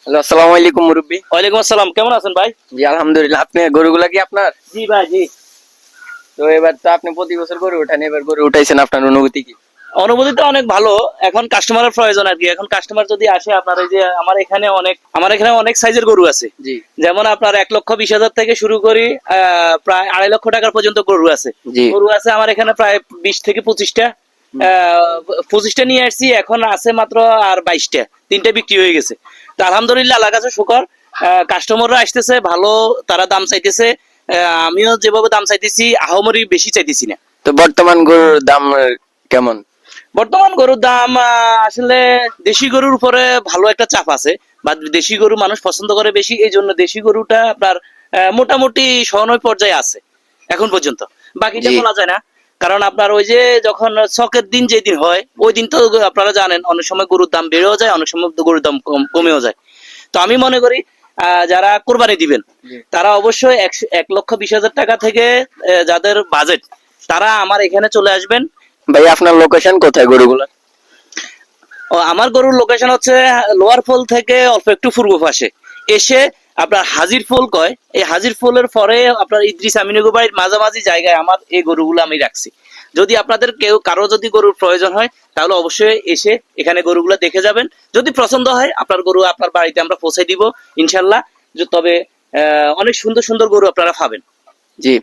Hello, আসসালামু আলাইকুম মুরব্বি। ওয়ালাইকুম আসসালাম, কেমন আছেন ভাই? জি আলহামদুলিল্লাহ। আপনি গরুগুলা কি আপনার? জি ভাই, জি। তো এবার তো আপনি প্রতি বছর গরু উঠান, এবার গরু উঠাইছেন, আপনার অনুভূতি কি? অনুভূতিটা অনেক ভালো। এখন কাস্টমারের প্রয়োজন আর কি। এখন কাস্টমার যদি আসে, আপনার এই যে আমার এখানে অনেক সাইজের গরু আছে। জি যেমন আপনার 1,20,000 থেকে শুরু করি, প্রায় 2.5 লক্ষ টাকার পর্যন্ত গরু আছে। জি গরু আছে আমার এখানে প্রায় 20 থেকে 25টা। 25টা নিয়ে আসছি, এখন আছে মাত্র আর 22টা। 3টা বিক্রি হয়ে গেছে। তো আলহামদুলিল্লাহ, আল্লাহর কাছে শুকর। কাস্টমাররা আসতেছে ভালো, তারা দাম চাইতেছে। আমিও যেভাবে দাম চাইতেছি, আহামরি বেশি চাইতেছি না। তো বর্তমান গরুর দাম কেমন? বর্তমান গরুর দাম আসলে দেশি গরুর উপরে ভালো একটা চাপ আছে, বা দেশি গরু মানুষ পছন্দ করে বেশি, এই জন্য দেশি গরুটা আপনার মোটামুটি সহনয় পর্যায়ে আছে এখন পর্যন্ত। বাকিটা জি বলা যায় না, কারণ আপনার ওই যে যখন ছকের দিন যেদিন হয়, ওই দিন তো আপনারা জানেন অনেক সময় গরুর দাম বেড়েও যায়, অনেক সময় গরুর দাম কমেও যায়। তো আমি মনে করি যারা কোরবানি দিবেন জি। তারা অবশ্যই 1,20,000 টাকা থেকে যাদের বাজেট, তারা আমার এখানে চলে আসবেন। ভাই আপনার লোকেশন কোথায় গরুগুলা? ও, আমার গরুর লোকেশন হচ্ছে লোয়ার ফল থেকে অল্প একটু পূর্ব পাশে এসে আপনার হাজির ফুল কয়, এই হাজির ফুলের পরে আপনার ইদ্রিস আমিনুগো বাড়ির মাঝামাঝি জায়গায় আমার এই গরুগুলো আমি রাখছি। যদি আপনাদের কারো যদি গরুর প্রয়োজন হয়, তাহলে অবশ্যই এসে এখানে গরুগুলো দেখে যাবেন। যদি পছন্দ হয়, আপনার গরু আপনার বাড়িতে আমরা পৌঁছে দিব ইনশাল্লাহ। তবে অনেক সুন্দর সুন্দর গরু আপনারা পাবেন। জি।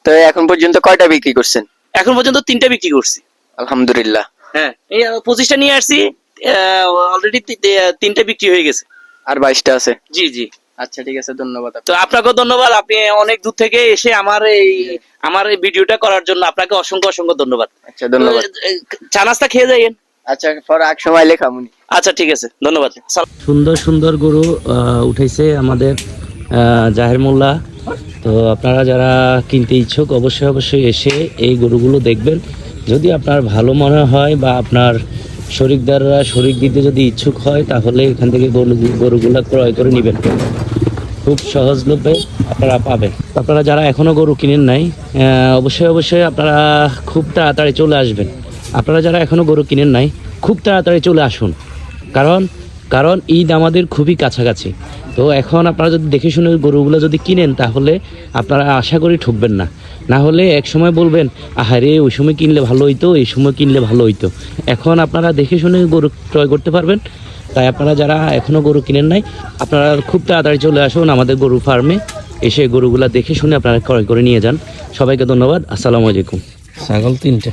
তো এখন পর্যন্ত কয়টা বিক্রি করছেন? এখন পর্যন্ত 3টা বিক্রি করছি। আলহামদুলিল্লাহ। হ্যাঁ, এই 25টা নিয়ে আসছি, অলরেডি 3টা বিক্রি হয়ে গেছে। আর 22টা আছে। জি, জি। আচ্ছা ঠিক আছে, ধন্যবাদ তো আপনাকেও ধন্যবাদ, আপনি অনেক দূর থেকে এসে আমার এই ভিডিওটা করার জন্য আপনাকে অসংখ্য অসংখ্য ধন্যবাদ। আচ্ছা ধন্যবাদ। চা নাস্তা খেয়ে যাইয়েন। আচ্ছা পরে এক সময় লেখামুনি। আচ্ছা ঠিক আছে, ধন্যবাদ। সুন্দর সুন্দর গরু উঠেছে আমাদের জাহের মোল্লা। তো আপনারা যারা কিনতে ইচ্ছুক অবশ্যই অবশ্যই এসে এই গরুগুলো দেখবেন। যদি আপনার ভালো মনে হয় বা আপনার শরিকদাররা শরিক দিতে যদি ইচ্ছুক হয়, তাহলে এখান থেকে গরুগুলো ক্রয় করে নেবেন। খুব সহজলভ্যে আপনারা পাবেন। আপনারা যারা এখনও গরু কিনেন নাই, অবশ্যই অবশ্যই আপনারা খুব তাড়াতাড়ি চলে আসবেন। আপনারা যারা এখনও গরু কিনেন নাই, খুব তাড়াতাড়ি চলে আসুন। কারণ কারণ ঈদ আমাদের খুবই কাছাকাছি। তো এখন আপনারা যদি দেখে শুনে গরুগুলো যদি কিনেন, তাহলে আপনারা আশা করি ঠকবেন না। না হলে এক সময় বলবেন, আহারে ওই সময় কিনলে ভালো হইতো, এই সময় কিনলে ভালো হইতো। এখন আপনারা দেখে শুনে গরু ক্রয় করতে পারবেন। তাই আপনারা যারা এখনও গরু কিনেন নাই, আপনারা খুব তাড়াতাড়ি চলে আসুন আমাদের গরু ফার্মে। এসে গরুগুলা দেখে শুনে আপনারা ক্রয় করে নিয়ে যান। সবাইকে ধন্যবাদ। আসসালামু আলাইকুম। ছাগল 3টে।